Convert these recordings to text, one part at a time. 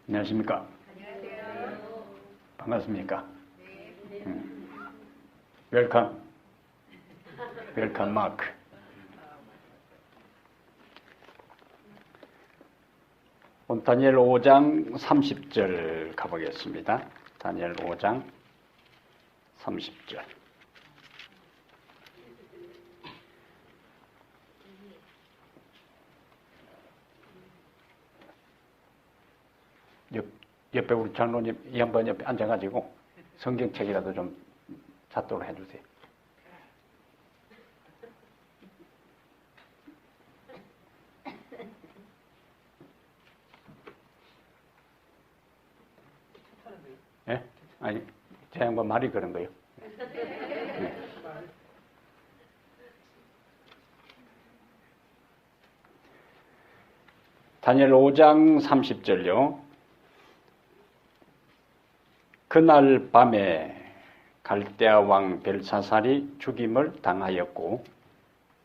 안녕하십니까? 안녕하세요. 반갑습니까? 웰컴. 웰컴 마크. 오늘 다니엘 5장 30절 가보겠습니다. 다니엘 5장 30절. 옆에 우리 장로님 이 한번 옆에 앉아가지고 성경책이라도 좀 찾도록 해주세요. 예? 아니, 제 양반 말이 그런 거예요. 네. 다니엘 5장 30절요. 그날 밤에 갈대아 왕 벨사살이 죽임을 당하였고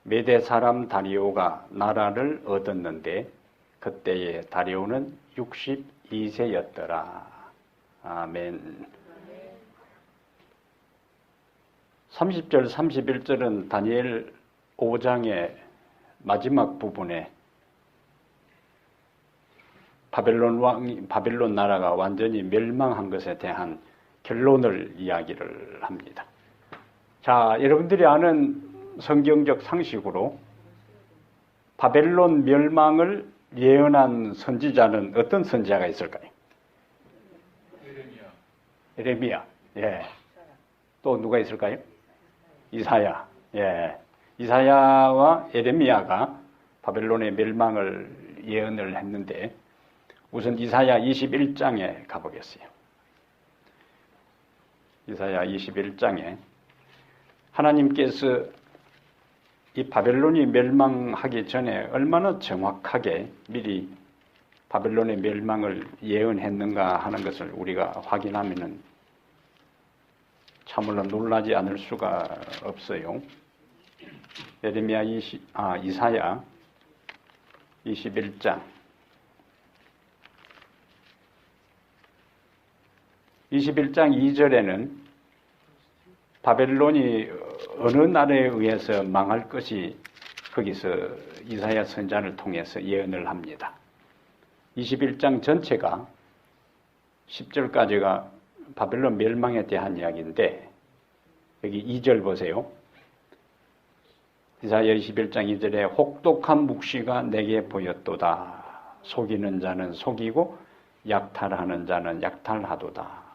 메대 사람 다리오가 나라를 얻었는데 그때의 다리오는 62세였더라. 아멘. 30절, 31절은 다니엘 5장의 마지막 부분에 바벨론 나라가 완전히 멸망한 것에 대한 결론을 이야기를 합니다. 자, 여러분들이 아는 성경적 상식으로 바벨론 멸망을 예언한 선지자는 어떤 선지자가 있을까요? 에레미야. 예. 또 누가 있을까요? 이사야. 예. 이사야와 에레미야가 바벨론의 멸망을 예언을 했는데 우선 이사야 21장에 가보겠어요. 이사야 21장에 하나님께서 이 바벨론이 멸망하기 전에 얼마나 정확하게 미리 바벨론의 멸망을 예언했는가 하는 것을 우리가 확인하면은 참으로 놀라지 않을 수가 없어요. 이사야 21장 21장 2절에는 바벨론이 어느 나라에 의해서 망할 것이 거기서 이사야 선지자를 통해서 예언을 합니다. 21장 전체가 10절까지가 바벨론 멸망에 대한 이야기인데 여기 2절 보세요. 이사야 21장 2절에 혹독한 묵시가 내게 보였도다. 속이는 자는 속이고 약탈하는 자는 약탈하도다.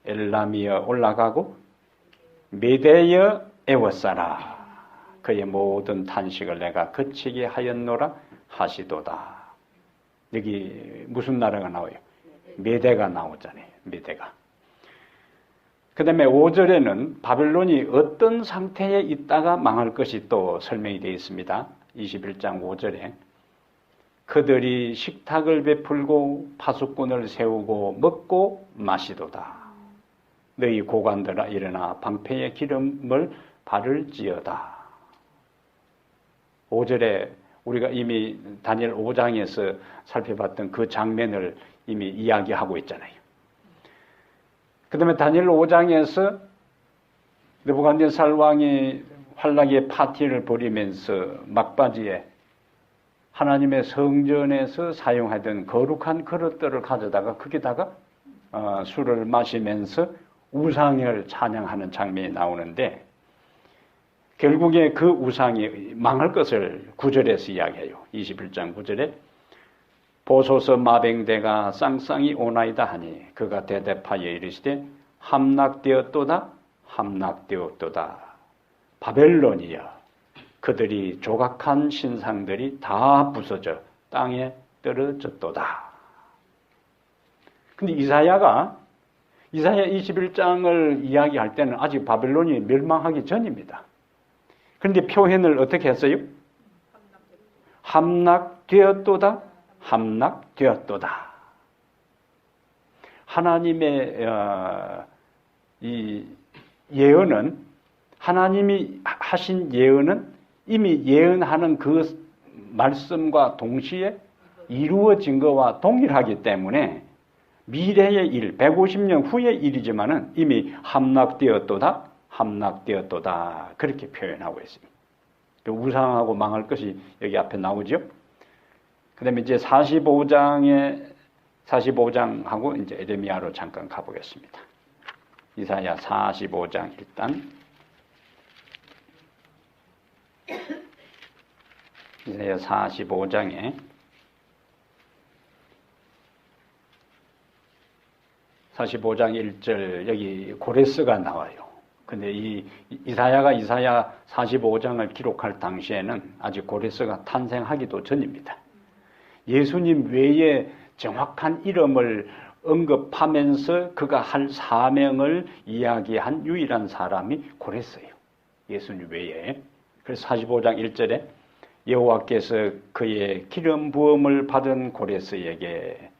엘람이여 올라가고 메대여 애워싸라. 그의 모든 탄식을 내가 그치게 하였노라 하시도다. 여기 무슨 나라가 나와요? 메대가 나오잖아요. 메대가. 그 다음에 5절에는 바벨론이 어떤 상태에 있다가 망할 것이 또 설명이 되어 있습니다. 21장 5절에 그들이 식탁을 베풀고 파수꾼을 세우고 먹고 마시도다. 너희 고관들아 일어나 방패의 기름을 바를지어다. 5절에 우리가 이미 다니엘 5장에서 살펴봤던 그 장면을 이미 이야기하고 있잖아요. 그 다음에 다니엘 5장에서 느부갓네살 왕이 환락의 파티를 벌이면서 막바지에 하나님의 성전에서 사용하던 거룩한 그릇들을 가져다가 거기다가 술을 마시면서 우상을 찬양하는 장면이 나오는데 결국에 그 우상이 망할 것을 9절에서 이야기해요. 21장 9절에 보소서 마병대가 쌍쌍이 오나이다 하니 그가 대답하여 이르시되 함락되었도다 함락되었도다. 바벨론이여 그들이 조각한 신상들이 다 부서져 땅에 떨어졌도다. 근데 이사야 21장을 이야기할 때는 아직 바벨론이 멸망하기 전입니다. 그런데 표현을 어떻게 했어요? 함락되었도다 함락되었도다. 하나님의 이 예언은 하나님이 하신 예언은 이미 예언하는 그 말씀과 동시에 이루어진 것과 동일하기 때문에 미래의 일, 150년 후의 일이지만은 이미 함락되었도다, 함락되었도다. 그렇게 표현하고 있습니다. 우상하고 망할 것이 여기 앞에 나오죠. 그 다음에 이제 45장하고 이제 에레미야로 잠깐 가보겠습니다. 이사야 45장 일단. 이사야 45장에 45장 1절 여기 고레스가 나와요. 근데 이 이사야가 이사야 45장을 기록할 당시에는 아직 고레스가 탄생하기도 전입니다. 예수님 외에 정확한 이름을 언급하면서 그가 할 사명을 이야기한 유일한 사람이 고레스예요. 예수님 외에. 그래서 45장 1절에 여호와께서 그의 기름 부음을 받은 고레스에게,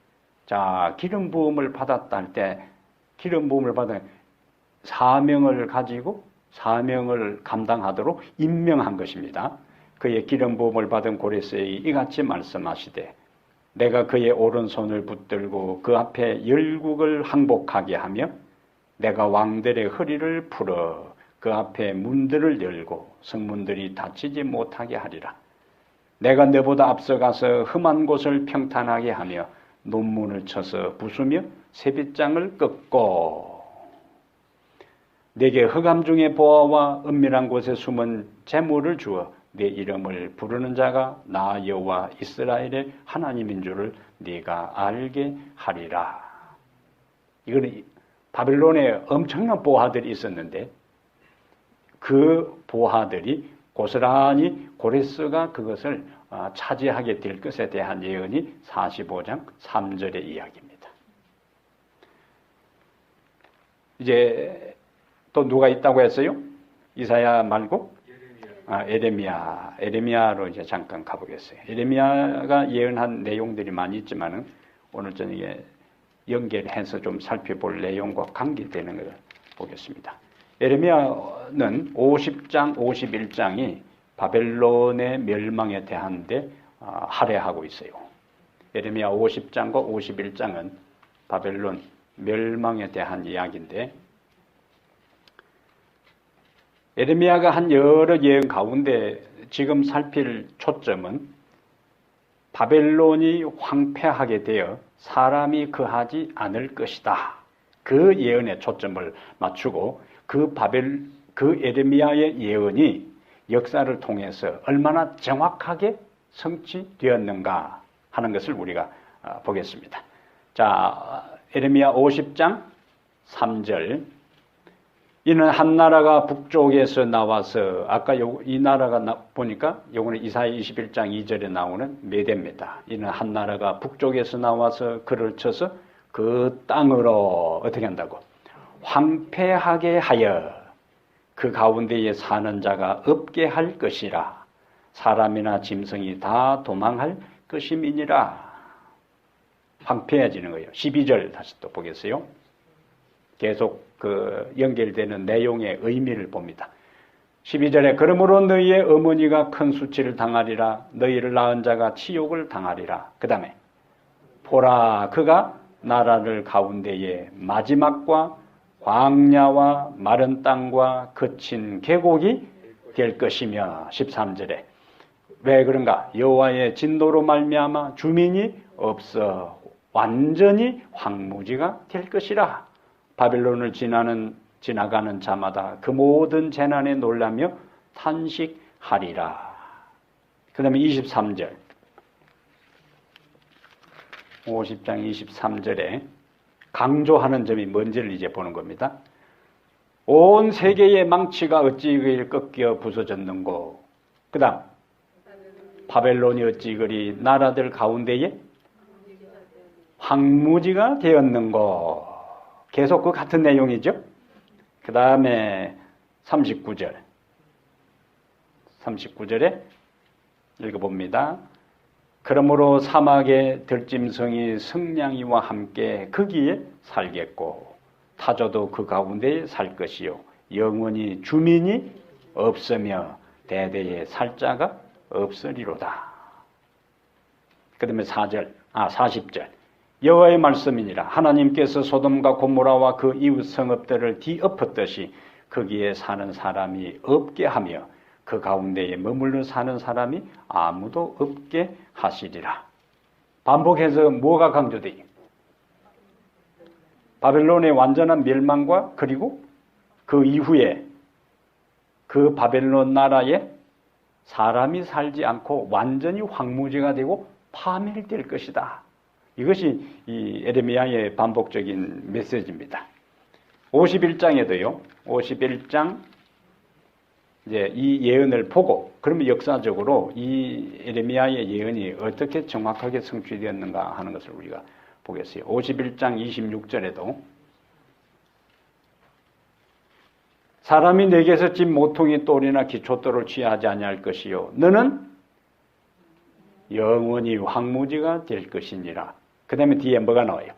자, 기름 부음을 받았다 할 때 기름 부음을 받은 사명을 가지고 사명을 감당하도록 임명한 것입니다. 그의 기름 부음을 받은 고레스에게 이같이 말씀하시되 내가 그의 오른손을 붙들고 그 앞에 열국을 항복하게 하며 내가 왕들의 허리를 풀어 그 앞에 문들을 열고 성문들이 닫히지 못하게 하리라. 내가 너보다 앞서가서 험한 곳을 평탄하게 하며 논문을 쳐서 부수며 세빗장을 꺾고 내게 흑암 중에 보아와 은밀한 곳에 숨은 재물을 주어 내 이름을 부르는 자가 나 여호와 이스라엘의 하나님인 줄을 네가 알게 하리라. 이거는 바벨론에 엄청난 보화들이 있었는데 그 보화들이 고스란히 고레스가 그것을 차지하게 될 것에 대한 예언이 45장 3절의 이야기입니다. 이제 또 누가 있다고 했어요? 이사야 말고? 에레미야로 이제 잠깐 가보겠어요. 에레미야가 예언한 내용들이 많이 있지만은 오늘 저녁에 연결해서 좀 살펴볼 내용과 관계되는 것을 보겠습니다. 에레미야는 50장, 51장이 바벨론의 멸망에 대한데 할애하고 있어요. 에레미야 50장과 51장은 바벨론 멸망에 대한 이야기인데 에레미야가 한 여러 예언 가운데 지금 살필 초점은 바벨론이 황폐하게 되어 사람이 거하지 않을 것이다. 그 예언에 초점을 맞추고 그 에레미야의 예언이 역사를 통해서 얼마나 정확하게 성취되었는가 하는 것을 우리가 보겠습니다. 자, 에레미야 50장 3절. 이는 한 나라가 북쪽에서 나와서 아까 이 나라가 보니까 요거는 이사야 21장 2절에 나오는 메대입니다. 이는 한 나라가 북쪽에서 나와서 그를 쳐서 그 땅으로 어떻게 한다고? 황폐하게 하여 그 가운데에 사는 자가 없게 할 것이라. 사람이나 짐승이 다 도망할 것임이니라. 황폐해지는 거예요. 12절 다시 또 보겠어요. 계속 그 연결되는 내용의 의미를 봅니다. 12절에 그러므로 너희의 어머니가 큰 수치를 당하리라. 너희를 낳은 자가 치욕을 당하리라. 그 다음에 보라 그가 나라를 가운데에 마지막과 광야와 마른 땅과 거친 계곡이 될 것이며 13절에 왜 그런가? 여호와의 진노로 말미암아 주민이 없어 완전히 황무지가 될 것이라. 바벨론을 지나가는 자마다 그 모든 재난에 놀라며 탄식하리라. 그 다음에 23절 50장 23절에 강조하는 점이 뭔지를 이제 보는 겁니다. 온 세계의 망치가 어찌 그리 꺾여 부서졌는고. 그 다음 바벨론이 어찌 그리 나라들 가운데에 황무지가 되었는고. 계속 그 같은 내용이죠. 그 다음에 39절에 읽어봅니다. 그러므로 사막의 들짐승이 승냥이와 함께 거기에 살겠고 타조도 그 가운데에 살 것이요 영원히 주민이 없으며 대대에 살 자가 없으리로다. 그 다음에 40절 여호와의 말씀이니라. 하나님께서 소돔과 고모라와 그 이웃 성읍들을 뒤엎었듯이 거기에 사는 사람이 없게 하며 그 가운데에 머물러 사는 사람이 아무도 없게 하시리라. 반복해서 뭐가 강조돼요? 바벨론의 완전한 멸망과 그리고 그 이후에 그 바벨론 나라에 사람이 살지 않고 완전히 황무지가 되고 파멸될 것이다. 이것이 이 에레미야의 반복적인 메시지입니다. 51장에도요. 51장 이제 이 예언을 보고 그러면 역사적으로 이 에레미야의 예언이 어떻게 정확하게 성취되었는가 하는 것을 우리가 보겠어요. 51장 26절에도 사람이 내게서 진 모퉁이 돌이나 기초돌을 취하지 아니할 것이요 너는 영원히 황무지가 될 것이니라. 그 다음에 뒤에 뭐가 나와요?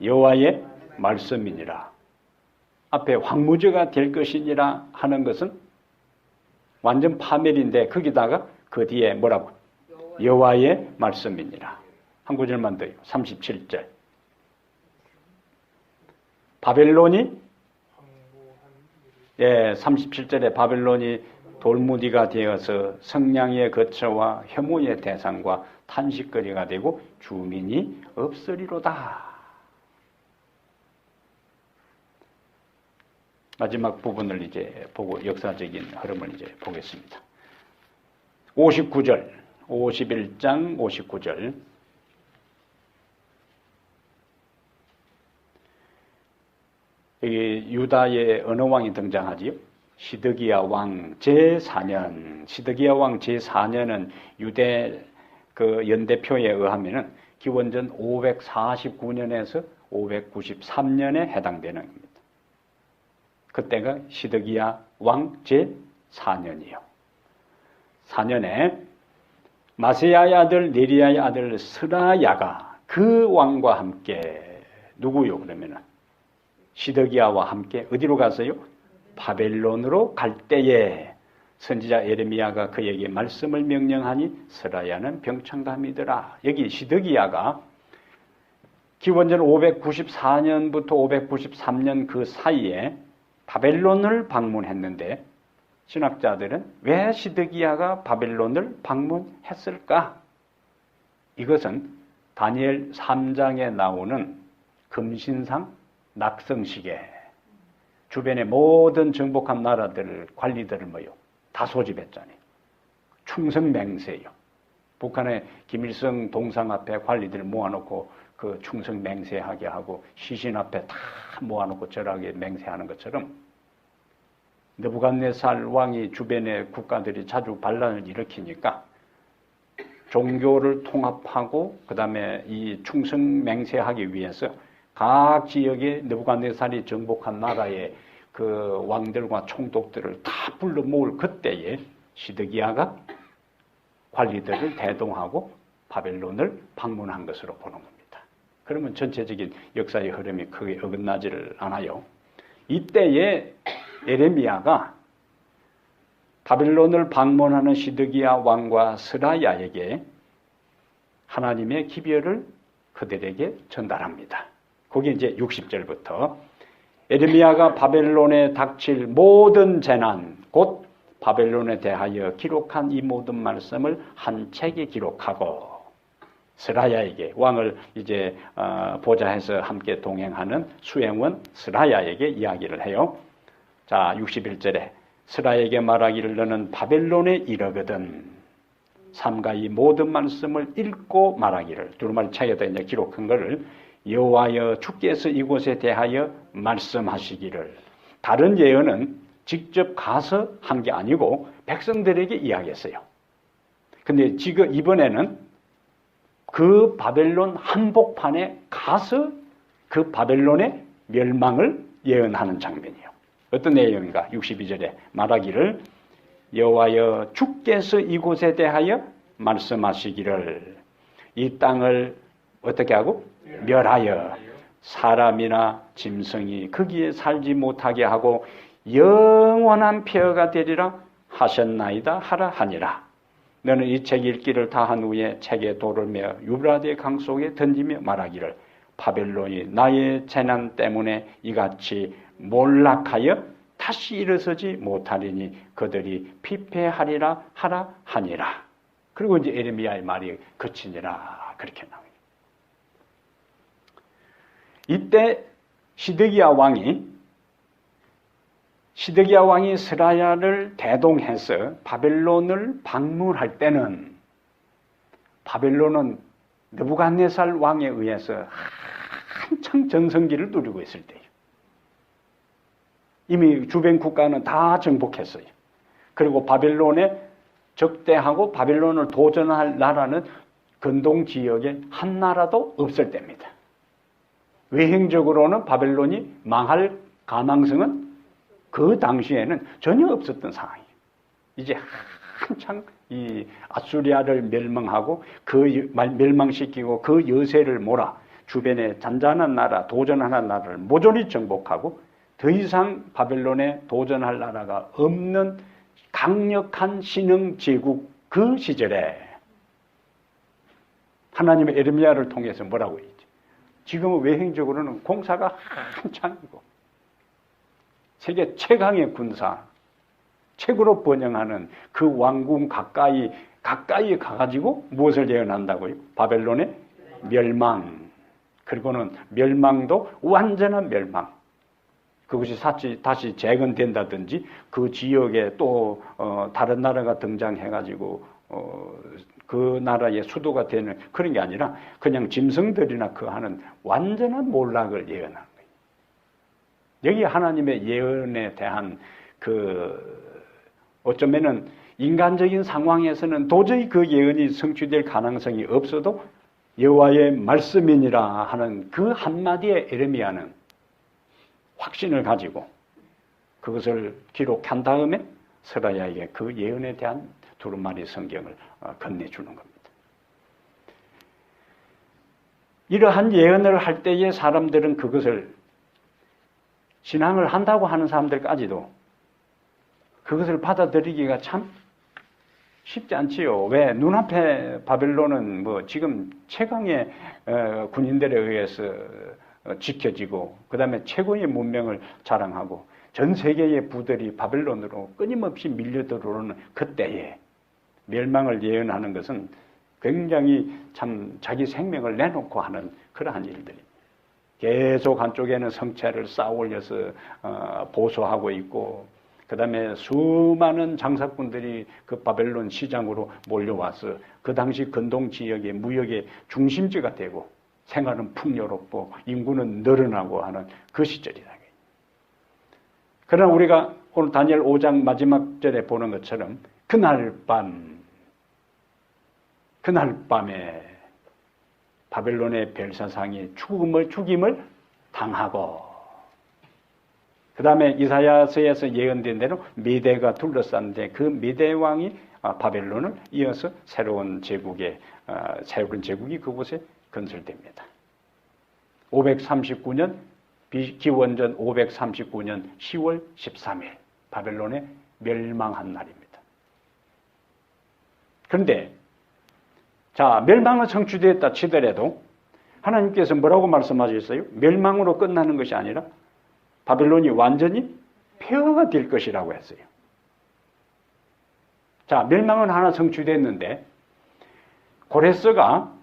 여호와의 말씀이니라. 앞에 황무지가 될 것이니라 하는 것은 완전 파멸인데 거기다가 그 뒤에 뭐라고? 여호와의 말씀이니라. 한 구절만 더요. 37절. 바벨론이 37절에 바벨론이 돌무디가 되어서 성량의 거처와 혐오의 대상과 탄식거리가 되고 주민이 없으리로다. 마지막 부분을 이제 보고 역사적인 흐름을 이제 보겠습니다. 59절, 51장 59절. 여기 유다의 어느 왕이 등장하지요? 시드기야 왕 제4년. 시드기야 왕 제4년은 유대 그 연대표에 의하면은 기원전 549년에서 593년에 해당되는 겁니다. 그때가 시드기야 왕 제4년이요. 4년에 마세야의 아들 네리야의 아들 스라야가 그 왕과 함께 누구요? 그러면은 시드기야와 함께 어디로 갔어요? 바벨론으로 갈 때에 선지자 에레미야가 그에게 말씀을 명령하니 스라야는 병창감이더라. 여기 시드기야가 기원전 594년부터 593년 그 사이에 바벨론을 방문했는데 신학자들은 왜 시드기야가 바벨론을 방문했을까? 이것은 다니엘 3장에 나오는 금신상 낙성식에 주변의 모든 정복한 나라들 관리들을 뭐요? 다 소집했잖아요. 충성맹세요. 북한의 김일성 동상 앞에 관리들 모아놓고 그 충성맹세하게 하고 시신 앞에 다 모아놓고 절하게 맹세하는 것처럼 느부갓네살 왕이 주변의 국가들이 자주 반란을 일으키니까 종교를 통합하고 그 다음에 이 충성맹세하기 위해서 각 지역에 느부갓네살이 정복한 나라의 그 왕들과 총독들을 다 불러 모을 그때에 시드기야가 관리들을 대동하고 바벨론을 방문한 것으로 보는 겁니다. 그러면 전체적인 역사의 흐름이 크게 어긋나지를 않아요. 이때에 에레미야가 바벨론을 방문하는 시드기야 왕과 스라야에게 하나님의 기별을 그들에게 전달합니다. 거기 이제 60절부터 에레미야가 바벨론에 닥칠 모든 재난 곧 바벨론에 대하여 기록한 이 모든 말씀을 한 책에 기록하고 스라야에게 왕을 이제 보좌해서 함께 동행하는 수행원 스라야에게 이야기를 해요. 자, 61절에 스라야에게 말하기를 너는 바벨론에 이르거든 삼가 이 모든 말씀을 읽고 말하기를 두루마리 책에다 이제 기록한 것을 여호와여 주께서 이곳에 대하여 말씀하시기를. 다른 예언은 직접 가서 한 게 아니고 백성들에게 이야기했어요. 근데 지금 이번에는 그 바벨론 한복판에 가서 그 바벨론의 멸망을 예언하는 장면이에요. 어떤 내용인가? 62절에 말하기를 여호와여 주께서 이곳에 대하여 말씀하시기를 이 땅을 어떻게 하고? 멸하여 사람이나 짐승이 거기에 살지 못하게 하고 영원한 폐허가 되리라 하셨나이다 하라 하니라. 너는 이 책 읽기를 다 한 후에 책에 돌을 메어 유브라데 강 속에 던지며 말하기를 바벨론이 나의 재난 때문에 이같이 몰락하여 다시 일어서지 못하리니 그들이 피폐하리라 하라 하니라. 그리고 이제 에레미야의 말이 그치니라 그렇게 나와요. 이때 시드기야 왕이 스라야를 대동해서 바벨론을 방문할 때는 바벨론은 느부갓네살 왕에 의해서 한창 전성기를 누리고 있을 때예요. 이미 주변 국가는 다 정복했어요. 그리고 바벨론에 적대하고 바벨론을 도전할 나라는 근동 지역에 한 나라도 없을 때입니다. 외형적으로는 바벨론이 망할 가능성은 그 당시에는 전혀 없었던 상황이에요. 이제 한창 이 아수리아를 멸망하고 멸망시키고 그 여세를 몰아 주변에 잔잔한 나라, 도전하는 나라를 모조리 정복하고 더 이상 바벨론에 도전할 나라가 없는 강력한 신흥 제국 그 시절에 하나님의 에레미야를 통해서 뭐라고 했지? 지금은 외형적으로는 공사가 한창이고 세계 최강의 군사, 책으로 번영하는 그 왕궁 가까이 가가지고 무엇을 예언한다고요? 바벨론의 멸망. 그리고는 멸망도 완전한 멸망. 그것이 다시 재건된다든지 그 지역에 또 다른 나라가 등장해가지고 그 나라의 수도가 되는 그런 게 아니라 그냥 짐승들이나 그 하는 완전한 몰락을 예언한 거예요. 여기 하나님의 예언에 대한 어쩌면은 인간적인 상황에서는 도저히 그 예언이 성취될 가능성이 없어도 여호와의 말씀이니라 하는 그 한마디에 에레미야는 확신을 가지고 그것을 기록한 다음에 스라야에게 그 예언에 대한 두루마리 성경을 건네주는 겁니다. 이러한 예언을 할 때에 사람들은 그것을 신앙을 한다고 하는 사람들까지도 그것을 받아들이기가 참 쉽지 않지요. 왜? 눈앞에 바벨론은 뭐 지금 최강의 군인들에 의해서 지켜지고 그 다음에 최고의 문명을 자랑하고 전 세계의 부들이 바벨론으로 끊임없이 밀려들어오는 그때에 멸망을 예언하는 것은 굉장히 참 자기 생명을 내놓고 하는 그러한 일들입니다. 계속 한쪽에는 성체를 쌓아 올려서 보수하고 있고 그 다음에 수많은 장사꾼들이 그 바벨론 시장으로 몰려와서 그 당시 근동 지역의 무역의 중심지가 되고 생활은 풍요롭고 인구는 늘어나고 하는 그 시절이다. 그러나 우리가 오늘 다니엘 5장 마지막 절에 보는 것처럼 그날 밤에 바벨론의 벨사상이 죽임을 당하고 그 다음에 이사야서에서 예언된 대로 미대가 둘러쌌는데 그 미대 왕이 바벨론을 이어서 새로운 제국이 그곳에 건설됩니다. 539년 기원전 539년 10월 13일 바벨론에 멸망한 날입니다. 그런데 자, 멸망은 성취되었다 치더라도 하나님께서 뭐라고 말씀하셨어요? 멸망으로 끝나는 것이 아니라 바벨론이 완전히 폐허가 될 것이라고 했어요. 자, 멸망은 하나 성취됐는데 고레스가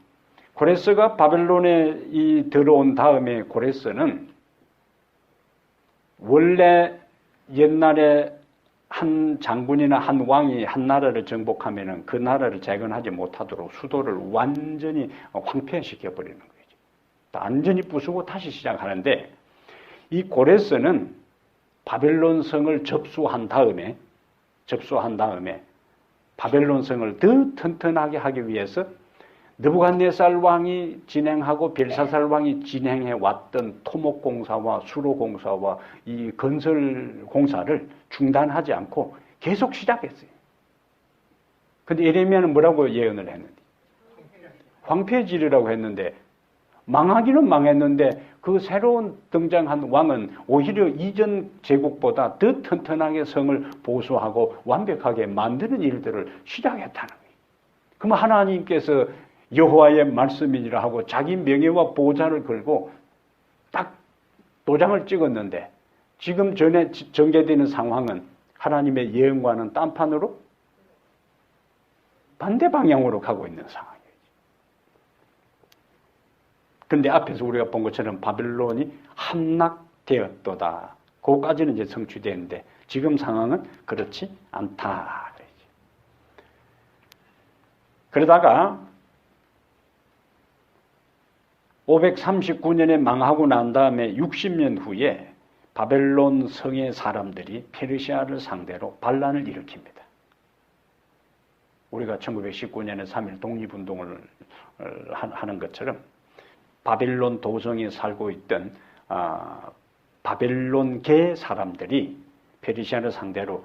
바벨론에 들어온 다음에 고레스는 원래 옛날에 한 장군이나 한 왕이 한 나라를 정복하면은 그 나라를 재건하지 못하도록 수도를 완전히 황폐시켜 버리는 거죠. 완전히 부수고 다시 시작하는데 이 고레스는 바벨론 성을 접수한 다음에 바벨론 성을 더 튼튼하게 하기 위해서 느부갓네살 왕이 진행하고 벨사살 왕이 진행해 왔던 토목 공사와 수로 공사와 이 건설 공사를 중단하지 않고 계속 시작했어요. 근데 예레미야는 뭐라고 예언을 했는데? 황폐해지리라고 했는데 망하기는 망했는데 그 새로운 등장한 왕은 오히려 이전 제국보다 더 튼튼하게 성을 보수하고 완벽하게 만드는 일들을 시작했다는 거예요. 그럼 하나님께서 여호와의 말씀이니라 하고 자기 명예와 보좌를 걸고 딱 도장을 찍었는데 지금 전에 전개되는 상황은 하나님의 예언과는 딴판으로 반대 방향으로 가고 있는 상황이에요. 그런데 앞에서 우리가 본 것처럼 바벨론이 함락되었도다. 그거까지는 이제 성취되는데 지금 상황은 그렇지 않다. 그러다가 539년에 망하고 난 다음에 60년 후에 바벨론 성의 사람들이 페르시아를 상대로 반란을 일으킵니다. 우리가 1919년에 3.1 독립운동을 하는 것처럼 바벨론 도성에 살고 있던 바벨론계 사람들이 페르시아를 상대로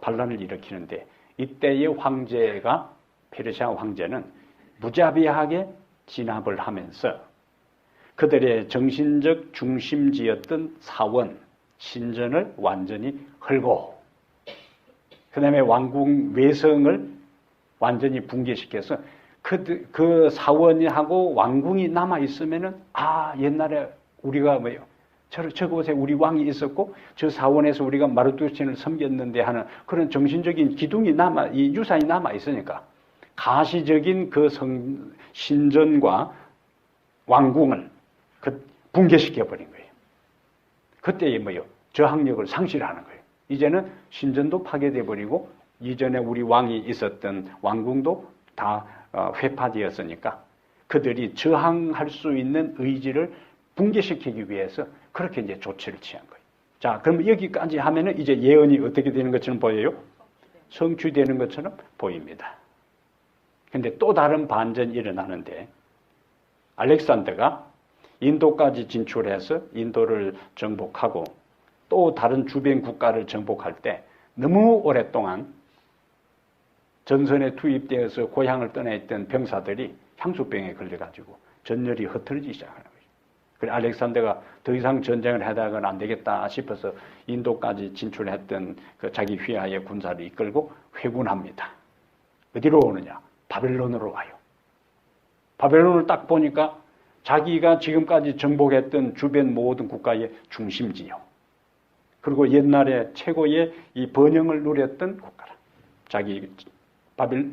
반란을 일으키는데 이때의 황제가 페르시아 황제는 무자비하게 진압을 하면서 그들의 정신적 중심지였던 사원, 신전을 완전히 헐고 그 다음에 왕궁 외성을 완전히 붕괴시켜서 그 사원하고 왕궁이 남아있으면은 옛날에 우리가 저곳에 우리 왕이 있었고 저 사원에서 우리가 마르두신을 섬겼는데 하는 그런 정신적인 기둥이 이 유산이 남아있으니까 가시적인 그 신전과 왕궁을 붕괴시켜버린 거예요. 그때에 저항력을 상실하는 거예요. 이제는 신전도 파괴되어버리고 이전에 우리 왕이 있었던 왕궁도 다 회파되었으니까 그들이 저항할 수 있는 의지를 붕괴시키기 위해서 그렇게 이제 조치를 취한 거예요. 자, 그럼 여기까지 하면은 이제 예언이 어떻게 되는 것처럼 보여요? 성취되는 것처럼 보입니다. 근데 또 다른 반전이 일어나는데 알렉산더가 인도까지 진출해서 인도를 정복하고 또 다른 주변 국가를 정복할 때 너무 오랫동안 전선에 투입되어서 고향을 떠나 있던 병사들이 향수병에 걸려가지고 전열이 흩어지기 시작하는 거죠. 그래서 알렉산더가 더 이상 전쟁을 하다가는 안 되겠다 싶어서 인도까지 진출했던 그 자기 휘하의 군사를 이끌고 회군합니다. 어디로 오느냐? 바벨론으로 와요. 바벨론을 딱 보니까 자기가 지금까지 정복했던 주변 모든 국가의 중심지요. 그리고 옛날에 최고의 이 번영을 누렸던 국가라.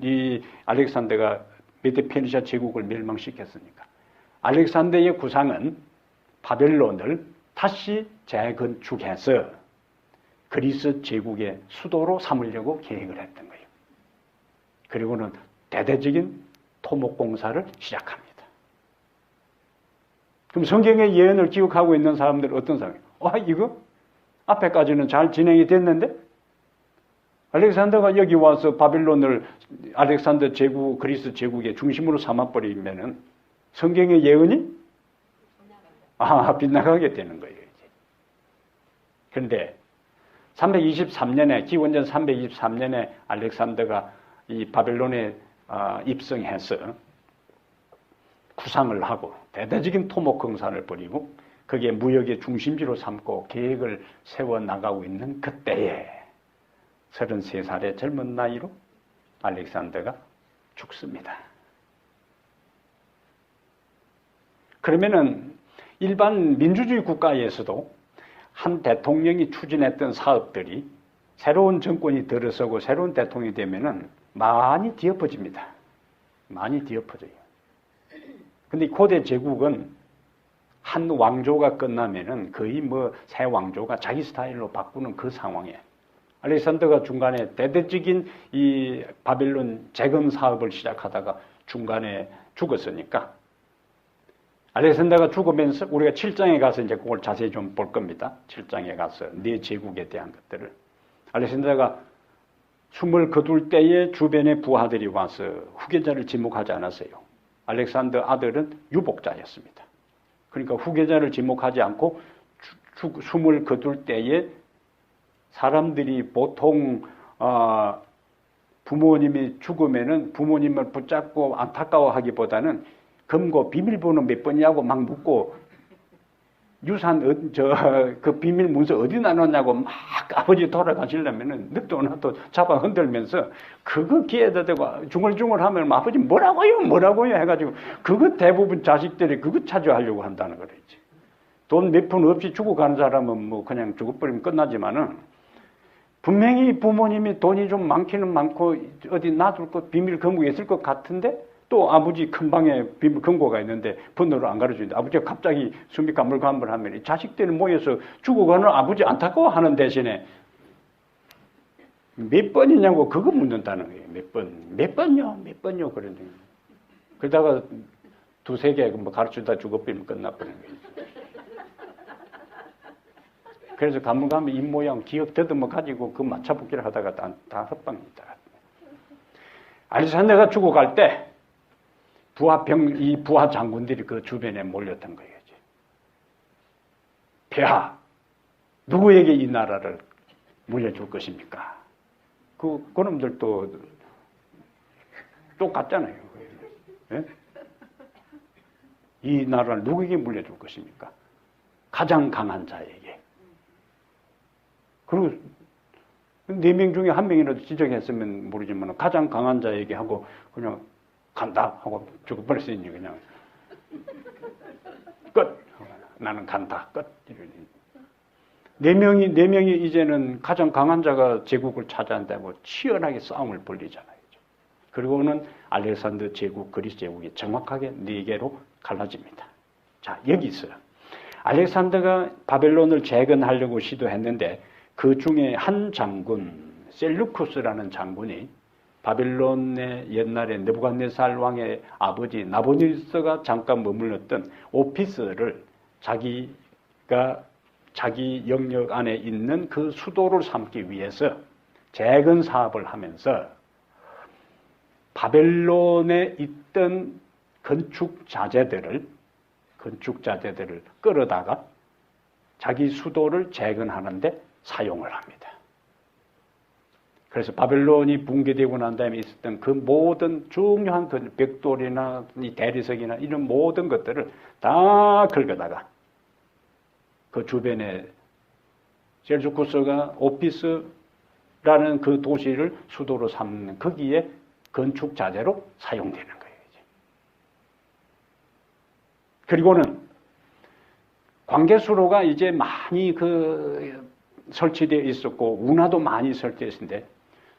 이 알렉산더가 메데 페르시아 제국을 멸망시켰으니까. 알렉산더의 구상은 바벨론을 다시 재건축해서 그리스 제국의 수도로 삼으려고 계획을 했던 거예요. 그리고는 대대적인 토목공사를 시작합니다. 그럼 성경의 예언을 기억하고 있는 사람들은 어떤 사람이에요? 이거 앞에까지는 잘 진행이 됐는데 알렉산더가 여기 와서 바벨론을 알렉산더 제국, 그리스 제국의 중심으로 삼아버리면은 성경의 예언이 빗나가게 되는 거예요. 이제. 그런데 323년에 기원전 323년에 알렉산더가 이 바벨론에 입성해서 구상을 하고 대대적인 토목 공사를 벌이고 그게 무역의 중심지로 삼고 계획을 세워나가고 있는 그때에 33살의 젊은 나이로 알렉산더가 죽습니다. 그러면은 일반 민주주의 국가에서도 한 대통령이 추진했던 사업들이 새로운 정권이 들어서고 새로운 대통령이 되면은 많이 뒤엎어집니다. 많이 뒤엎어져요. 근데 고대 제국은 한 왕조가 끝나면은 거의 새 왕조가 자기 스타일로 바꾸는 그 상황에 알렉산더가 중간에 대대적인 이 바벨론 재건 사업을 시작하다가 중간에 죽었으니까 알렉산더가 죽으면서 우리가 7장에 가서 이제 그걸 자세히 좀 볼 겁니다. 7장에 가서 네 제국에 대한 것들을 알렉산더가 숨을 거둘 때에 주변의 부하들이 와서 후계자를 지목하지 않았어요. 알렉산더 아들은 유복자였습니다. 그러니까 후계자를 지목하지 않고 숨을 거둘 때에 사람들이 보통 부모님이 죽으면은 부모님을 붙잡고 안타까워하기보다는 금고 비밀번호 몇 번이냐고 막 묻고 유산, 그 비밀 문서 어디 나눴냐고 막 아버지 돌아가시려면은 늑도 나도 잡아 흔들면서 그거 귀에다 대고 중얼중얼 하면 아버지 뭐라고요 해가지고 그거 대부분 자식들이 그거 차지하려고 한다는 거지. 돈 몇 푼 없이 죽어가는 사람은 뭐 그냥 죽어버리면 끝나지만은 분명히 부모님이 돈이 좀 많기는 많고 어디 놔둘 것 비밀 금고에 있을 것 같은데 또 아버지 큰 방에 비밀 금고가 있는데 번호를 안 가르쳐주는데 아버지가 갑자기 숨이 가물가물하면 자식들이 모여서 죽어가는 아버지 안타까워하는 대신에 몇 번이냐고 그거 묻는다는 거예요. 몇 번요 그러는데 그러다가 두세 개 뭐 가르치다 죽어버리면 끝나버리는 거예요. 그래서 가물가물 입 모양 기억 더듬어 가지고 그 맞춰보기를 하다가 다 헛방입니다. 알렉산더가 죽어갈 때 이 부하 장군들이 그 주변에 몰렸던 거예요. 폐하, 누구에게 이 나라를 물려줄 것입니까? 그놈들도 똑같잖아요. 예? 이 나라를 누구에게 물려줄 것입니까? 가장 강한 자에게. 그리고 4명 중에 1명이라도 지적했으면 모르지만 가장 강한 자에게 하고 그냥 간다 하고 죽어버렸으니 그냥 끝. 나는 간다. 끝. 4명이 이제는 가장 강한 자가 제국을 차지한다고 치열하게 싸움을 벌이잖아요. 그리고는 알렉산더 제국, 그리스 제국이 정확하게 4개로 갈라집니다. 자, 여기서 알렉산더가 바벨론을 재건하려고 시도했는데 그 중에 한 장군, 셀루쿠스라는 장군이 바벨론의 옛날에 느부갓네살 왕의 아버지 나보니스가 잠깐 머물렀던 오피스를 자기 영역 안에 있는 그 수도를 삼기 위해서 재건 사업을 하면서 바벨론에 있던 건축 자재들을 끌어다가 자기 수도를 재건하는데 사용을 합니다. 그래서 바벨론이 붕괴되고 난 다음에 있었던 그 모든 중요한 그 벽돌이나 이 대리석이나 이런 모든 것들을 다 긁어다가 그 주변에 셀주쿠스가 오피스라는 그 도시를 수도로 삼는 거기에 건축 자재로 사용되는 거예요. 그리고는 관계수로가 이제 많이 설치되어 있었고 운하도 많이 설치되어 있었는데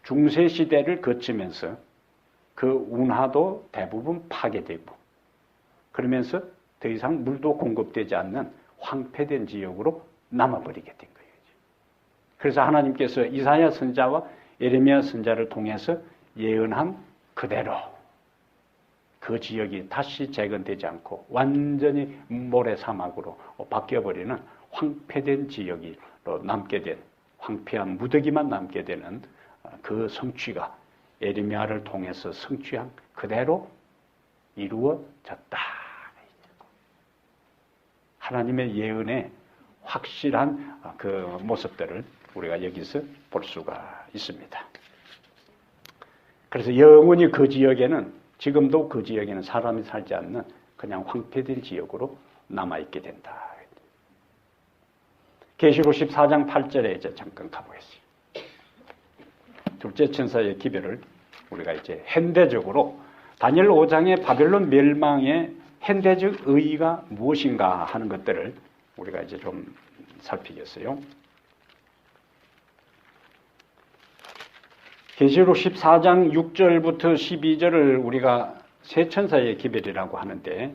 중세 시대를 거치면서 그 운하도 대부분 파괴되고 그러면서 더 이상 물도 공급되지 않는 황폐된 지역으로 남아버리게 된 거예요. 그래서 하나님께서 이사야 선자와 예레미야 선자를 통해서 예언한 그대로 그 지역이 다시 재건되지 않고 완전히 모래 사막으로 바뀌어버리는 황폐된 지역으로 남게 된 황폐한 무더기만 남게 되는 그 성취가 예레미야를 통해서 성취한 그대로 이루어졌다. 하나님의 예언의 확실한 그 모습들을 우리가 여기서 볼 수가 있습니다. 그래서 영원히 그 지역에는 지금도 그 지역에는 사람이 살지 않는 그냥 황폐된 지역으로 남아있게 된다. 계시록 14장 8절에 이제 잠깐 가보겠습니다. 둘째 천사의 기별을 우리가 이제 현대적으로 다니엘 5장의 바벨론 멸망의 현대적 의의가 무엇인가 하는 것들을 우리가 이제 좀 살피겠어요. 계시록 14장 6절부터 12절을 우리가 세 천사의 기별이라고 하는데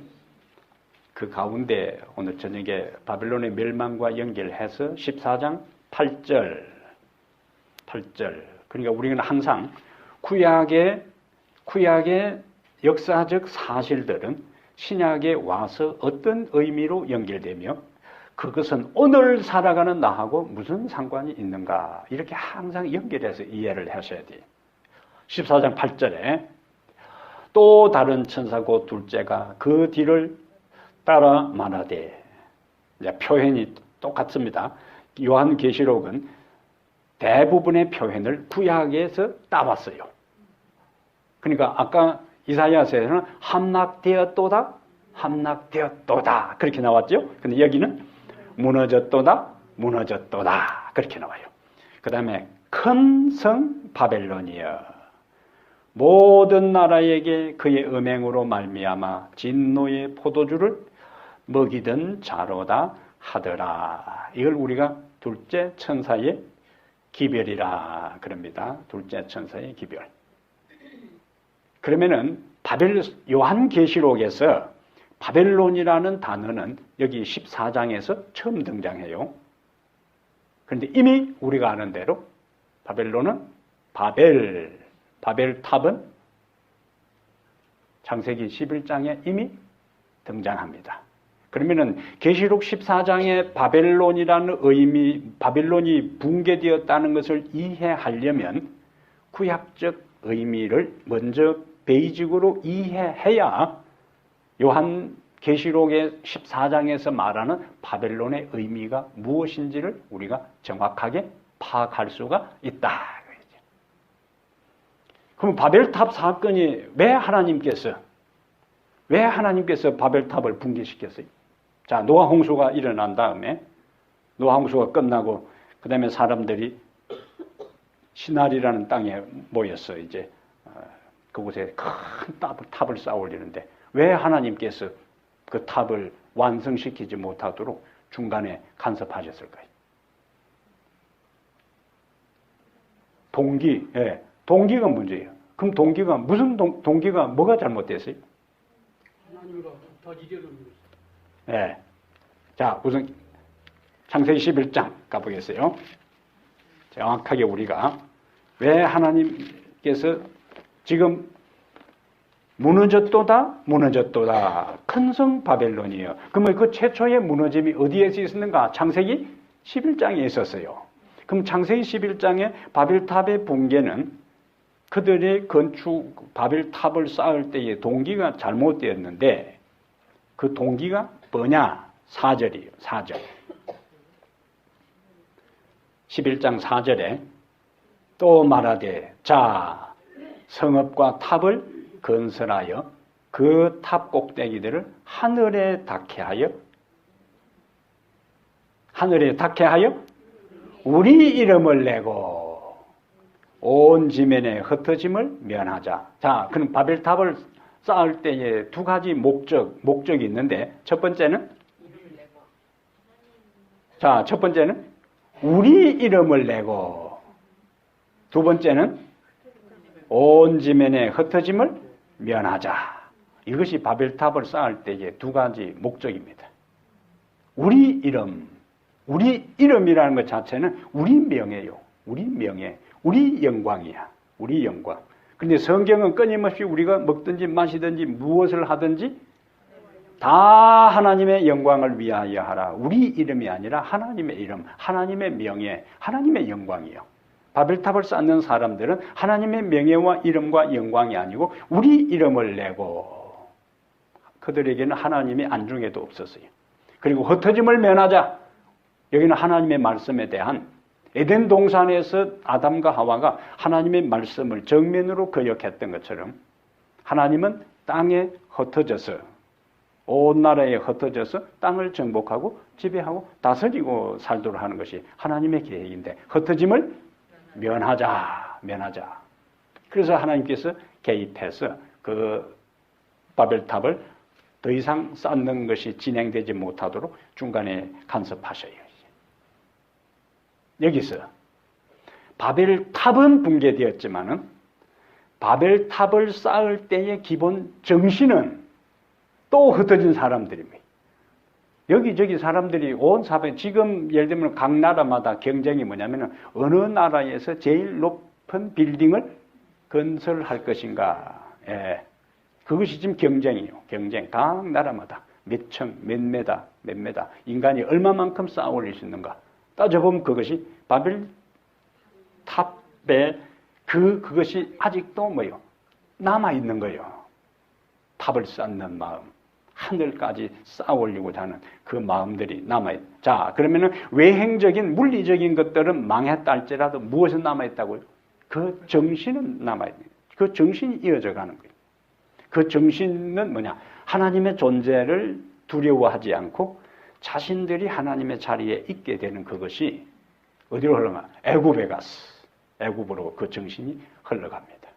그 가운데 오늘 저녁에 바벨론의 멸망과 연결해서 14장 8절 그러니까 우리는 항상 구약의 역사적 사실들은 신약에 와서 어떤 의미로 연결되며 그것은 오늘 살아가는 나하고 무슨 상관이 있는가 이렇게 항상 연결해서 이해를 하셔야 돼요. 14장 8절에 또 다른 천사고 둘째가 그 뒤를 따라 말하되 표현이 똑같습니다. 요한계시록은 대부분의 표현을 구약에서 따왔어요. 그러니까 아까 이사야서에는 함락되었도다 그렇게 나왔죠. 근데 여기는 무너졌도다, 무너졌도다. 그렇게 나와요. 그 다음에 큰 성 바벨론이여 모든 나라에게 그의 음행으로 말미암아 진노의 포도주를 먹이던 자로다 하더라. 이걸 우리가 둘째 천사의 기별이라 그럽니다. 둘째 천사의 기별. 그러면은 요한계시록에서 바벨론이라는 단어는 여기 14장에서 처음 등장해요. 그런데 이미 우리가 아는 대로 바벨론은 바벨탑은 창세기 11장에 이미 등장합니다. 그러면은 계시록 14장에 바벨론이라는 의미, 바벨론이 붕괴되었다는 것을 이해하려면 구약적 의미를 먼저 베이직으로 이해해야 요한 계시록의 14장에서 말하는 바벨론의 의미가 무엇인지를 우리가 정확하게 파악할 수가 있다. 그럼 바벨탑 사건이 왜 하나님께서 바벨탑을 붕괴시켰어요? 자, 노아 홍수가 일어난 다음에 노아 홍수가 끝나고 그 다음에 사람들이 시날이라는 땅에 모였어. 이제 그곳에 큰 탑을 쌓아 올리는데 왜 하나님께서 그 탑을 완성시키지 못하도록 중간에 간섭하셨을까요? 동기가 문제예요. 그럼 무슨 동기가 뭐가 잘못됐어요? 하나님으로 더 이겨는 네. 자, 우선 창세기 11장 가보겠어요. 정확하게 우리가 왜 하나님께서 지금 무너졌도다 큰 성 바벨론이에요. 그러면 그 최초의 무너짐이 어디에서 있었는가? 창세기 11장에 있었어요. 그럼 창세기 11장에 바벨탑의 붕괴는 그들의 바벨탑을 쌓을 때의 동기가 잘못되었는데 그 동기가 뭐냐? 4절이에요. 4절. 11장 4절에 또 말하되 자 성읍과 탑을 건설하여 그 탑 꼭대기들을 하늘에 닿게 하여 우리 이름을 내고 온 지면에 흩어짐을 면하자. 자, 그럼 바벨탑을 쌓을 때에 두 가지 목적이 있는데 첫 번째는 우리 이름을 내고 두 번째는 온 지면에 흩어짐을 면하자. 이것이 바벨탑을 쌓을 때의 두 가지 목적입니다. 우리 이름이라는 것 자체는 우리 명예요. 우리 명예, 우리 영광이야. 우리 영광. 그런데 성경은 끊임없이 우리가 먹든지 마시든지 무엇을 하든지 다 하나님의 영광을 위하여 하라. 우리 이름이 아니라 하나님의 이름, 하나님의 명예, 하나님의 영광이요. 바벨탑을 쌓는 사람들은 하나님의 명예와 이름과 영광이 아니고 우리 이름을 내고 그들에게는 하나님의 안중에도 없었어요. 그리고 흩어짐을 면하자. 여기는 하나님의 말씀에 대한 에덴 동산에서 아담과 하와가 하나님의 말씀을 정면으로 거역했던 것처럼 하나님은 땅에 흩어져서 온 나라에 흩어져서 땅을 정복하고 지배하고 다스리고 살도록 하는 것이 하나님의 계획인데 흩어짐을 면하자. 그래서 하나님께서 개입해서 그 바벨탑을 더 이상 쌓는 것이 진행되지 못하도록 중간에 간섭하셔요. 여기서 바벨탑은 붕괴되었지만은 바벨탑을 쌓을 때의 기본 정신은 또 흩어진 사람들입니다. 여기저기 사람들이 온 사회, 지금 예를 들면 각 나라마다 경쟁이 뭐냐면은 어느 나라에서 제일 높은 빌딩을 건설할 것인가. 예. 그것이 지금 경쟁이에요. 경쟁. 각 나라마다 몇 층, 몇 메다, 인간이 얼마만큼 쌓아 올릴 수 있는가. 따져보면 그것이 바벨탑에 그것이 아직도 남아있는 거예요. 탑을 쌓는 마음. 하늘까지 쌓아 올리고자 하는 그 마음들이 남아있다. 자, 그러면은 외행적인, 물리적인 것들은 망했다 할지라도 무엇은 남아있다고요? 그 정신은 남아있는 거예요. 그 정신이 이어져 가는 거예요. 그 정신은 뭐냐? 하나님의 존재를 두려워하지 않고 자신들이 하나님의 자리에 있게 되는 그것이 어디로 흘러가? 애굽에 갔어. 애굽으로 그 정신이 흘러갑니다.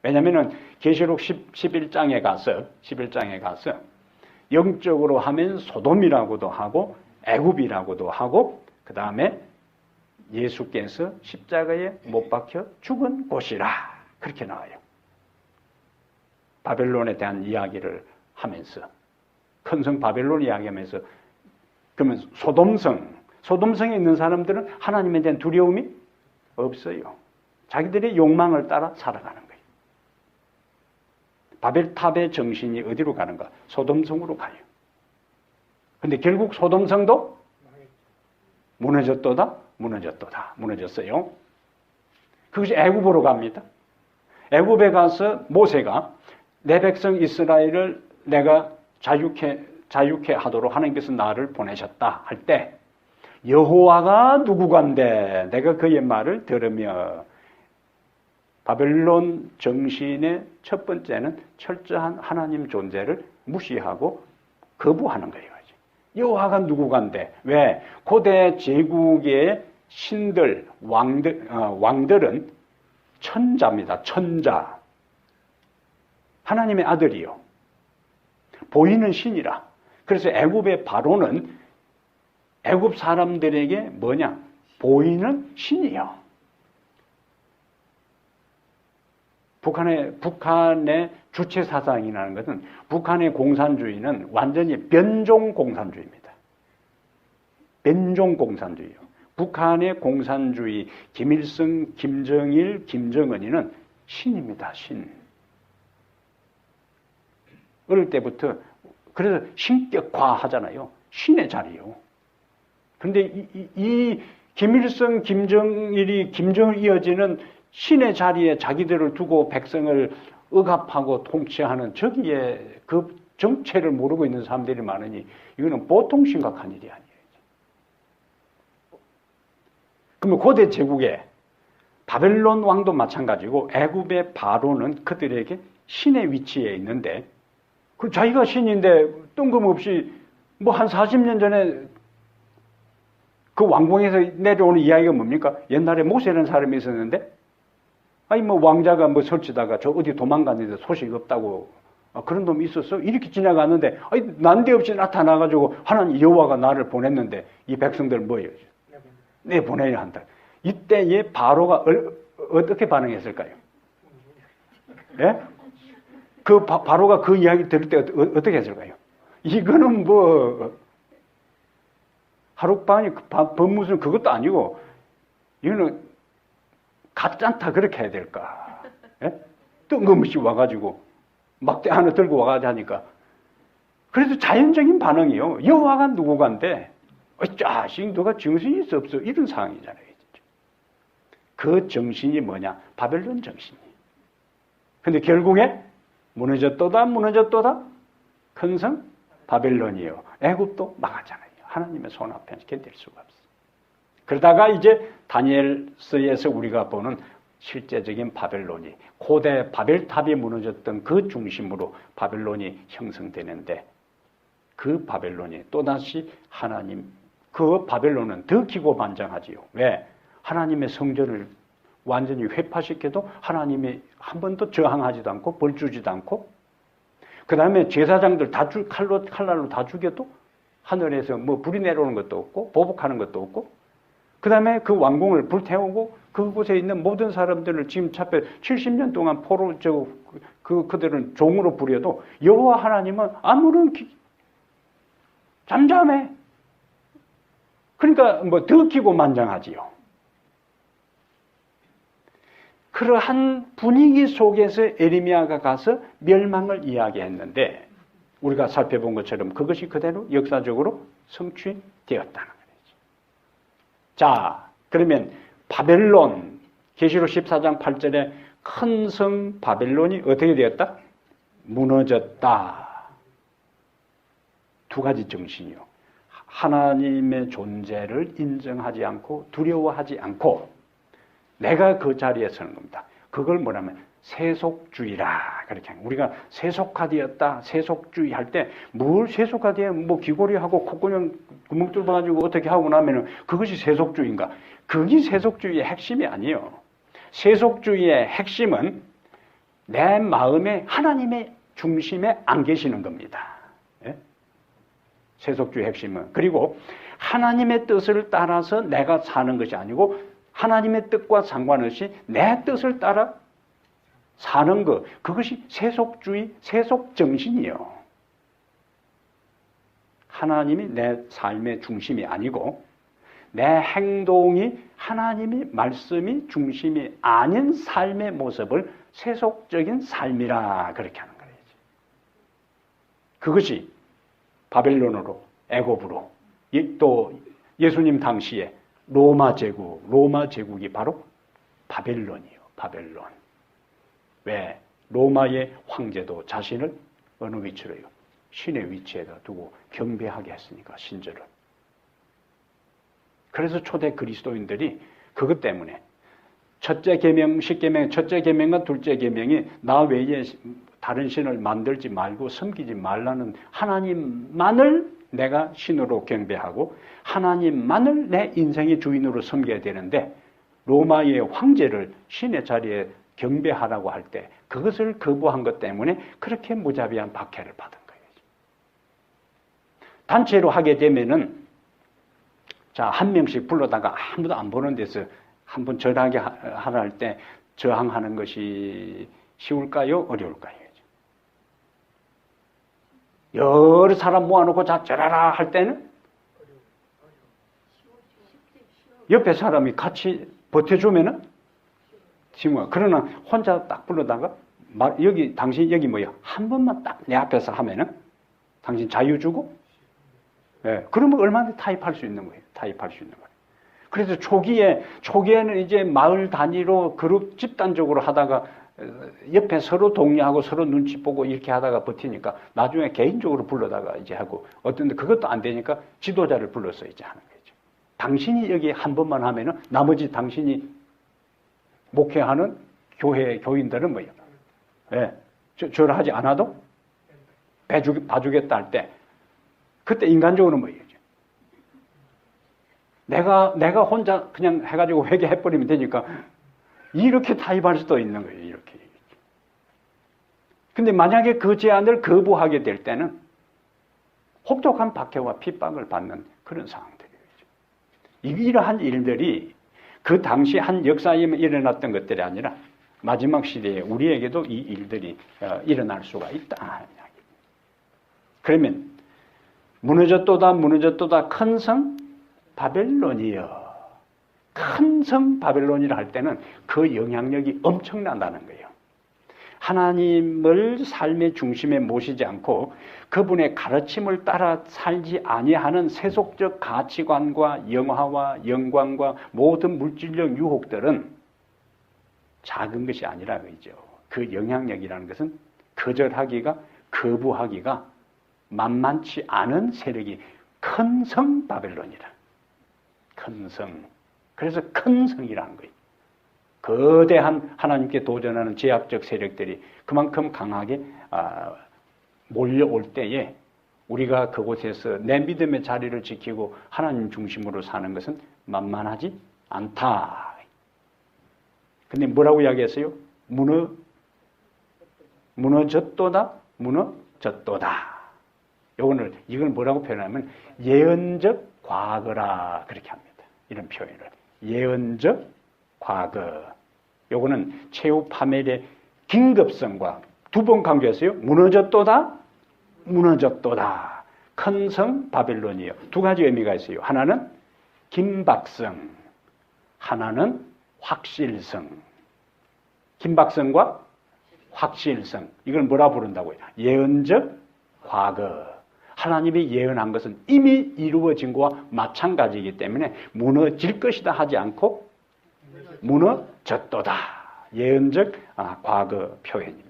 왜냐하면 계시록 11장에 가서 영적으로 하면 소돔이라고도 하고 애굽이라고도 하고 그 다음에 예수께서 십자가에 못 박혀 죽은 곳이라 그렇게 나와요. 바벨론에 대한 이야기를 하면서 큰 성 바벨론 이야기하면서 그러면 소돔성에 있는 사람들은 하나님에 대한 두려움이 없어요. 자기들의 욕망을 따라 살아가는 거예요. 바벨탑의 정신이 어디로 가는가? 소돔성으로 가요. 근데 결국 소돔성도 무너졌어요. 그것이 애굽으로 갑니다. 애굽에 가서 모세가 내 백성 이스라엘을 내가 자유케 하도록 하나님께서 나를 보내셨다 할 때 여호와가 누구간데 내가 그의 말을 들으며 바벨론 정신의 첫 번째는 철저한 하나님 존재를 무시하고 거부하는 거예요. 여호와가 누구간데 왜? 고대 제국의 신들, 왕들은 천자입니다. 천자. 하나님의 아들이요. 보이는 신이라. 그래서 애굽의 바로는 애굽 사람들에게 뭐냐? 보이는 신이요. 북한의 주체 사상이라는 것은 북한의 공산주의는 완전히 변종 공산주의입니다. 변종 공산주의요. 북한의 공산주의 김일성, 김정일, 김정은이는 신입니다. 신. 어릴 때부터 그래서 신격화 하잖아요. 신의 자리요. 그런데 이 김일성, 김정일이 김정을 이어지는 신의 자리에 자기들을 두고 백성을 억압하고 통치하는 저기에 그 정체를 모르고 있는 사람들이 많으니 이거는 보통 심각한 일이 아니에요. 그러면 고대 제국의 바벨론 왕도 마찬가지고 애굽의 바로는 그들에게 신의 위치에 있는데 그 자기가 신인데 뜬금없이 뭐 한 40년 전에 그 왕궁에서 내려오는 이야기가 뭡니까? 옛날에 모세라는 사람이 있었는데 아니 뭐 왕자가 뭐 설치다가 저 어디 도망갔는데 소식 없다고 그런 놈이 있었어? 이렇게 지나갔는데 아니 난데없이 나타나가지고 하나님 여호와가 나를 보냈는데 이 백성들 뭐예요? 내 보내야 한다. 이때의 바로가 어떻게 반응했을까요? 예? 그 바로가 그 이야기 들을 때 어떻게 했을까요? 이거는 뭐 하룻밤이 법무술 그것도 아니고 이거는 가짠다 그렇게 해야 될까? 예? 뜬금없이 와가지고 막대 하나 들고 와가지고 하니까 그래도 자연적인 반응이요. 여호와가 누구간데 자식 너가 정신이 있어 없어 이런 상황이잖아요. 그 정신이 뭐냐? 바벨론 정신이. 근데 결국에 무너졌도다 큰 성 바벨론이요. 애굽도 망하잖아요. 하나님의 손 앞에 견딜 수가 없어요. 그러다가 이제 다니엘서에서 우리가 보는 실제적인 바벨론이 고대 바벨탑이 무너졌던 그 중심으로 바벨론이 형성되는데 그 바벨론이 또다시 하나님 그 바벨론은 더 기고만장하지요. 왜? 하나님의 성전을 완전히 회파시켜도 하나님이 한 번도 저항하지도 않고 벌 주지도 않고 그 다음에 제사장들 다 칼날로 다 죽여도 하늘에서 뭐 불이 내려오는 것도 없고 보복하는 것도 없고 그 다음에 그 왕궁을 불태우고 그곳에 있는 모든 사람들을 지금 잡혀 70년 동안 그들은 종으로 부려도 여호와 하나님은 아무런 잠잠해. 그러니까 뭐 더 기고만장하지요. 그러한 분위기 속에서 에레미야가 가서 멸망을 이야기했는데 우리가 살펴본 것처럼 그것이 그대로 역사적으로 성취되었다는 거죠. 자, 그러면 바벨론 계시록 14장 8절에 큰 성 바벨론이 어떻게 되었다? 무너졌다. 두 가지 정신이요. 하나님의 존재를 인정하지 않고 두려워하지 않고 내가 그 자리에 서는 겁니다. 그걸 뭐냐면 세속주의라. 그렇게 우리가 세속화되었다, 세속주의 할 때 뭘 세속화되어 뭐 귀걸이하고 콧구멍 구멍 뚫어가지고 어떻게 하고 나면은 그것이 세속주의인가? 그게 세속주의의 핵심이 아니에요. 세속주의의 핵심은 내 마음에 하나님의 중심에 안 계시는 겁니다. 예? 세속주의 핵심은. 그리고 하나님의 뜻을 따라서 내가 사는 것이 아니고 하나님의 뜻과 상관없이 내 뜻을 따라 사는 것, 그것이 세속주의, 세속정신이에요. 하나님이 내 삶의 중심이 아니고 내 행동이 하나님의 말씀이 중심이 아닌 삶의 모습을 세속적인 삶이라 그렇게 하는 거예요. 그것이 바벨론으로, 애굽으로, 또 예수님 당시에 로마 제국이 바로 바벨론이에요. 바벨론. 왜? 로마의 황제도 자신을 어느 위치로요? 신의 위치에다 두고 경배하게 했으니까, 신절을. 그래서 초대 그리스도인들이 그것 때문에 첫째 계명, 십계명, 첫째 계명과 둘째 계명이 나 외에 다른 신을 만들지 말고 섬기지 말라는 하나님만을 내가 신으로 경배하고 하나님만을 내 인생의 주인으로 섬겨야 되는데 로마의 황제를 신의 자리에 경배하라고 할 때 그것을 거부한 것 때문에 그렇게 무자비한 박해를 받은 거예요. 단체로 하게 되면은 자, 한 명씩 불러다가 아무도 안 보는 데서 한번 절하게 하라 할 때 저항하는 것이 쉬울까요? 어려울까요? 여러 사람 모아놓고 자 절하라 할 때는 옆에 사람이 같이 버텨주면은 지금 그러나 혼자 딱 불러다가 여기 당신 여기 뭐야 한 번만 딱 내 앞에서 하면은 당신 자유 주고 예, 그러면 얼마나 타협할 수 있는 거예요. 타협할 수 있는 거예요. 그래서 초기에는 이제 마을 단위로 그룹 집단적으로 하다가 옆에 서로 동의하고 서로 눈치 보고 이렇게 하다가 버티니까 나중에 개인적으로 불러다가 이제 하고 어떤데 그것도 안 되니까 지도자를 불러서 이제 하는 거죠. 당신이 여기 한 번만 하면은 나머지 당신이 목회하는 교인들은 뭐예요? 예, 절하지 않아도 봐주겠다 할 때 그때 인간적으로 뭐예요? 내가 혼자 그냥 해가지고 회개해버리면 되니까 이렇게 타협할 수도 있는 거예요. 이렇게. 근데 만약에 그 제안을 거부하게 될 때는 혹독한 박해와 핍박을 받는 그런 상황들이죠. 이러한 일들이 그 당시 한 역사에 일어났던 것들이 아니라 마지막 시대에 우리에게도 이 일들이 일어날 수가 있다. 그러면 무너졌도다 큰 성 바벨론이여. 큰 성 바벨론이라 할 때는 그 영향력이 엄청난다는 거예요. 하나님을 삶의 중심에 모시지 않고 그분의 가르침을 따라 살지 아니하는 세속적 가치관과 영화와 영광과 모든 물질적 유혹들은 작은 것이 아니라 그죠. 그 영향력이라는 것은 거절하기가 거부하기가 만만치 않은 세력이 큰 성 바벨론이라. 큰 성. 그래서 큰 성이라는 거예요. 거대한 하나님께 도전하는 제약적 세력들이 그만큼 강하게 몰려올 때에 우리가 그곳에서 내 믿음의 자리를 지키고 하나님 중심으로 사는 것은 만만하지 않다. 근데 뭐라고 이야기했어요? 무너졌도다. 이걸 뭐라고 표현하면 예언적 과거라 그렇게 합니다. 이런 표현을. 예언적 과거. 요거는 최후 파멸의 긴급성과 두 번 강조했어요. 무너졌도다. 큰 성 바벨론이에요. 두 가지 의미가 있어요. 하나는 긴박성, 하나는 확실성. 긴박성과 확실성. 이걸 뭐라 부른다고요? 예언적 과거. 하나님이 예언한 것은 이미 이루어진 것과 마찬가지이기 때문에 무너질 것이다 하지 않고 무너졌도다. 예언적 과거 표현입니다.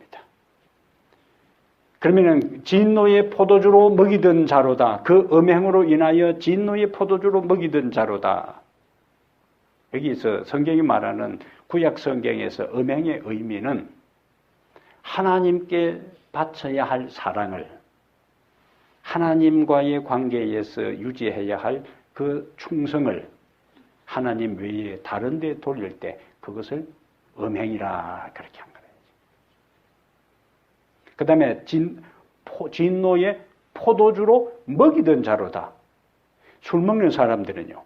그러면은 진노의 포도주로 먹이던 자로다. 그 음행으로 인하여 진노의 포도주로 먹이던 자로다. 여기서 성경이 말하는 구약 성경에서 음행의 의미는 하나님께 바쳐야 할 사랑을 하나님과의 관계에서 유지해야 할 그 충성을 하나님 외에 다른 데 돌릴 때 그것을 음행이라 그렇게 한 거예요. 그 다음에 진노의 포도주로 먹이던 자로다. 술 먹는 사람들은요.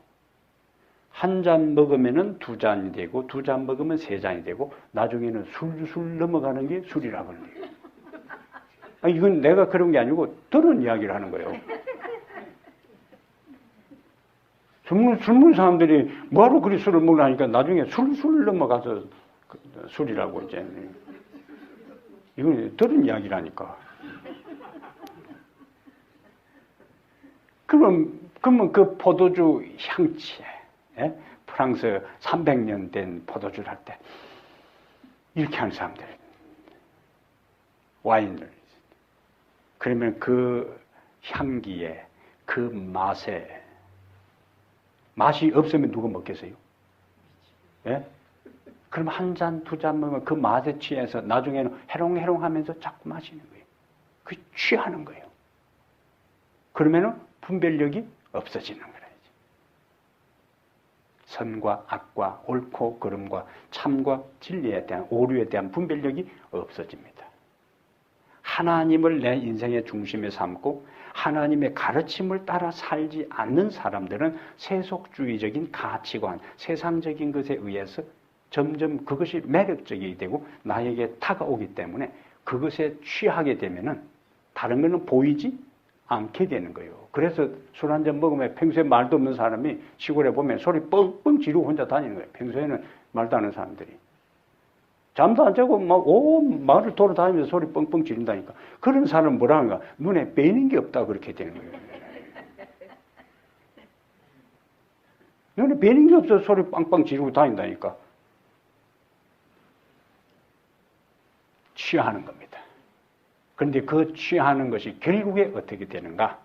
한 잔 먹으면 두 잔이 되고 두 잔 먹으면 세 잔이 되고 나중에는 술술 넘어가는 게 술이라고 하는 거예요. 아니, 이건 내가 그런 게 아니고 들은 이야기를 하는 거예요. 술 먹는 사람들이 뭐하러 그리 술을 먹으려니까 나중에 술술 넘어가서 술이라고 이제. 이건 들은 이야기라니까. 그러면 그 포도주 향취에, 예? 프랑스 300년 된 포도주를 할 때, 이렇게 하는 사람들. 와인을. 그러면 그 향기에, 그 맛이 없으면 누가 먹겠어요? 예? 그럼 한 잔, 두 잔 먹으면 그 맛에 취해서 나중에는 해롱해롱 하면서 자꾸 마시는 거예요. 그 취하는 거예요. 그러면은 분별력이 없어지는 거예요. 선과 악과 옳고 그름과 참과 진리에 대한 오류에 대한 분별력이 없어집니다. 하나님을 내 인생의 중심에 삼고 하나님의 가르침을 따라 살지 않는 사람들은 세속주의적인 가치관, 세상적인 것에 의해서 점점 그것이 매력적이 되고 나에게 다가오기 때문에 그것에 취하게 되면은 다른 거는 보이지 않게 되는 거예요. 그래서 술 한 잔 먹으면 평소에 말도 없는 사람이 시골에 보면 소리 뻥뻥 지르고 혼자 다니는 거예요. 평소에는 말도 안 하는 사람들이. 잠도 안 자고 막 온 마을을 돌아다니면서 소리 뻥뻥 지른다니까. 그런 사람은 뭐라 하는가? 눈에 빼는 게 없다 그렇게 되는 거예요. 눈에 빼는 게 없어서 소리 빵빵 지르고 다닌다니까. 취하는 겁니다. 그런데 그 취하는 것이 결국에 어떻게 되는가?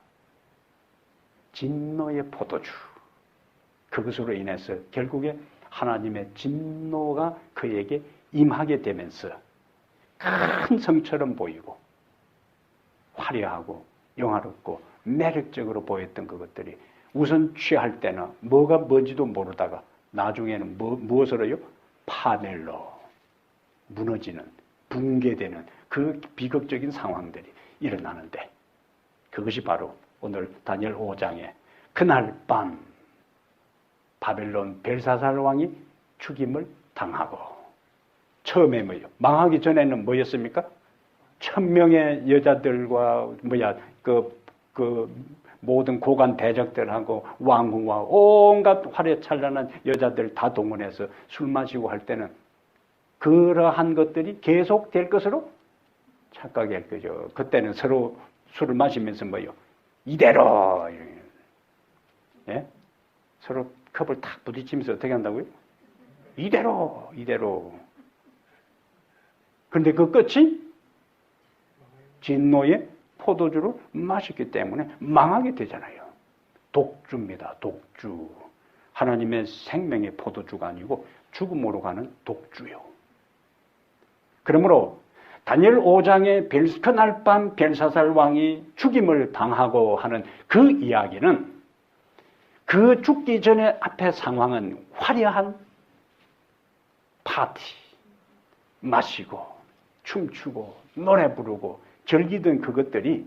진노의 포도주. 그것으로 인해서 결국에 하나님의 진노가 그에게 임하게 되면서 큰 성처럼 보이고 화려하고 영화롭고 매력적으로 보였던 그것들이 우선 취할 때는 뭐가 뭔지도 모르다가 나중에는 무엇으로요? 파멸로 무너지는 붕괴되는 그 비극적인 상황들이 일어나는데 그것이 바로 오늘 다니엘 5장에 그날 밤 바벨론 벨사살 왕이 죽임을 당하고 처음에 뭐요? 망하기 전에는 뭐였습니까? 1000명의 여자들과 그 모든 고관 대적들하고 왕후와 온갖 화려찬란한 여자들 다 동원해서 술 마시고 할 때는 그러한 것들이 계속될 것으로 착각할 거죠. 그때는 서로 술을 마시면서 뭐요? 이대로, 예? 서로 컵을 탁 부딪히면서 어떻게 한다고요? 이대로. 그런데 그 끝이 진노의 포도주를 마셨기 때문에 망하게 되잖아요. 독주입니다. 독주. 하나님의 생명의 포도주가 아니고 죽음으로 가는 독주요. 그러므로 다니엘 5장의 그날 밤 벨사살 왕이 죽임을 당하고 하는 그 이야기는 그 죽기 전에 앞의 상황은 화려한 파티, 마시고 춤추고 노래 부르고 즐기던 그것들이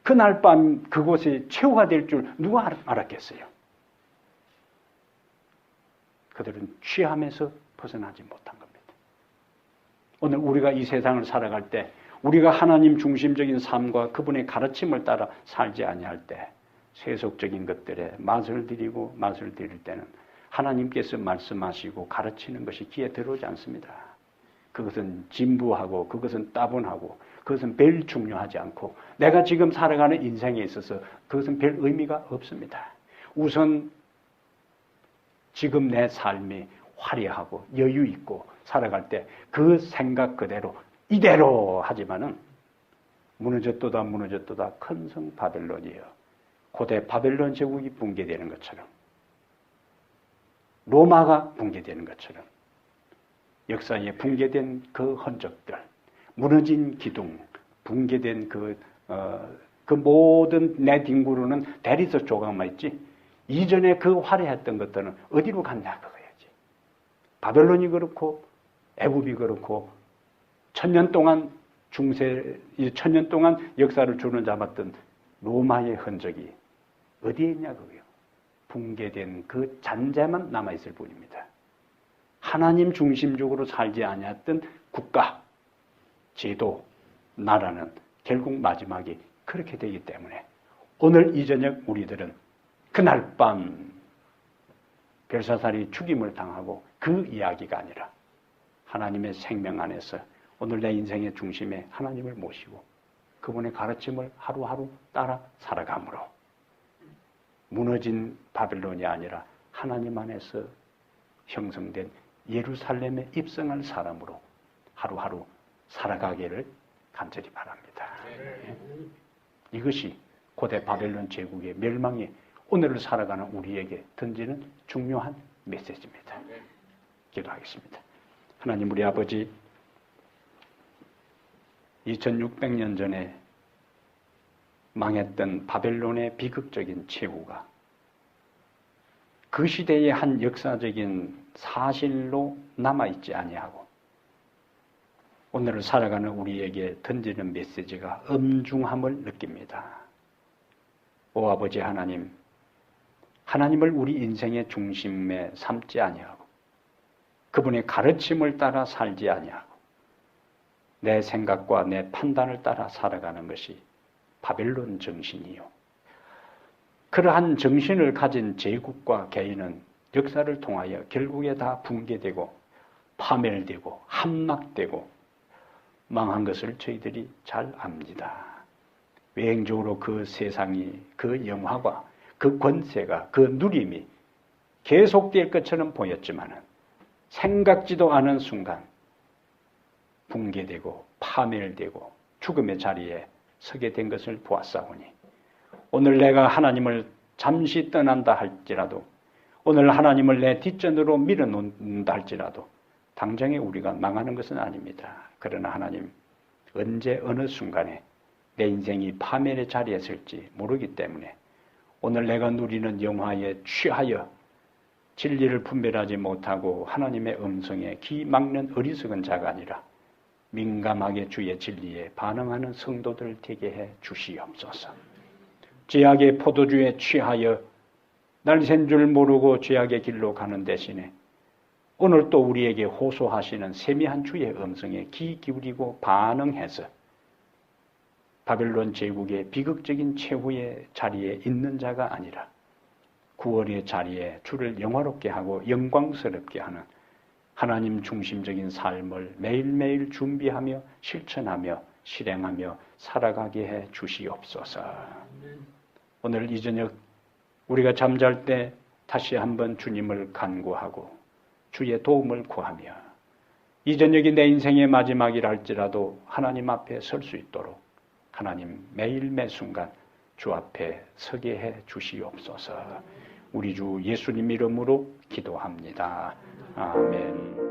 그날 밤 그곳에 최후가 될 줄 누가 알았겠어요? 그들은 취함에서 벗어나지 못한 겁니다. 오늘 우리가 이 세상을 살아갈 때 우리가 하나님 중심적인 삶과 그분의 가르침을 따라 살지 아니할 때 세속적인 것들에 맛을 들일 때는 하나님께서 말씀하시고 가르치는 것이 귀에 들어오지 않습니다. 그것은 진부하고 그것은 따분하고 그것은 별 중요하지 않고 내가 지금 살아가는 인생에 있어서 그것은 별 의미가 없습니다. 우선 지금 내 삶이 화려하고 여유 있고 살아갈 때 그 생각 그대로 이대로 하지만은 무너졌도다 큰 성 바벨론이에요. 고대 바벨론 제국이 붕괴되는 것처럼 로마가 붕괴되는 것처럼 역사에 붕괴된 그 흔적들 무너진 기둥, 붕괴된 그 모든 내 뒹구르는 대리석 조각만 있지. 이전에 그 화려했던 것들은 어디로 갔냐 그거야지. 바벨론이 그렇고 애굽이 그렇고 천년 동안 역사를 주는 잡았던 로마의 흔적이 어디에 있냐 그거요. 붕괴된 그 잔재만 남아있을 뿐입니다. 하나님 중심적으로 살지 아니했던 국가, 제도, 나라는 결국 마지막에 그렇게 되기 때문에 오늘 이 저녁 우리들은 그날 밤 벨사살이 죽임을 당하고 그 이야기가 아니라 하나님의 생명 안에서 오늘 내 인생의 중심에 하나님을 모시고 그분의 가르침을 하루하루 따라 살아감으로 무너진 바벨론이 아니라 하나님 안에서 형성된 예루살렘에 입성할 사람으로 하루하루 살아가기를 간절히 바랍니다. 이것이 고대 바벨론 제국의 멸망이 오늘을 살아가는 우리에게 던지는 중요한 메시지입니다. 기도하겠습니다. 하나님 우리 아버지 2600년 전에 망했던 바벨론의 비극적인 최후가 그 시대의 한 역사적인 사실로 남아있지 아니하고 오늘을 살아가는 우리에게 던지는 메시지가 엄중함을 느낍니다. 오 아버지 하나님, 하나님을 우리 인생의 중심에 삼지 아니하고 그분의 가르침을 따라 살지 아니하고 내 생각과 내 판단을 따라 살아가는 것이 바벨론 정신이요. 그러한 정신을 가진 제국과 개인은 역사를 통하여 결국에 다 붕괴되고 파멸되고 함락되고 망한 것을 저희들이 잘 압니다. 외행적으로 그 세상이 그 영화가 그 권세가 그 누림이 계속될 것처럼 보였지만 생각지도 않은 순간 붕괴되고 파멸되고 죽음의 자리에 서게 된 것을 보았사오니 오늘 내가 하나님을 잠시 떠난다 할지라도 오늘 하나님을 내 뒷전으로 밀어놓는다 할지라도 당장에 우리가 망하는 것은 아닙니다. 그러나 하나님 언제 어느 순간에 내 인생이 파멸의 자리에 설지 모르기 때문에 오늘 내가 누리는 영화에 취하여 진리를 분별하지 못하고 하나님의 음성에 귀 막는 어리석은 자가 아니라 민감하게 주의 진리에 반응하는 성도들 되게 해 주시옵소서. 죄악의 포도주에 취하여 날샌 줄 모르고 죄악의 길로 가는 대신에 오늘 또 우리에게 호소하시는 세미한 주의 음성에 귀 기울이고 반응해서 바벨론 제국의 비극적인 최후의 자리에 있는 자가 아니라 구원의 자리에 주를 영화롭게 하고 영광스럽게 하는 하나님 중심적인 삶을 매일매일 준비하며 실천하며 실행하며 살아가게 해 주시옵소서. 오늘 이 저녁 우리가 잠잘 때 다시 한번 주님을 간구하고 주의 도움을 구하며 이 저녁이 내 인생의 마지막이라 할지라도 하나님 앞에 설 수 있도록 하나님 매일 매 순간 주 앞에 서게 해 주시옵소서. 우리 주 예수님 이름으로 기도합니다. 아멘.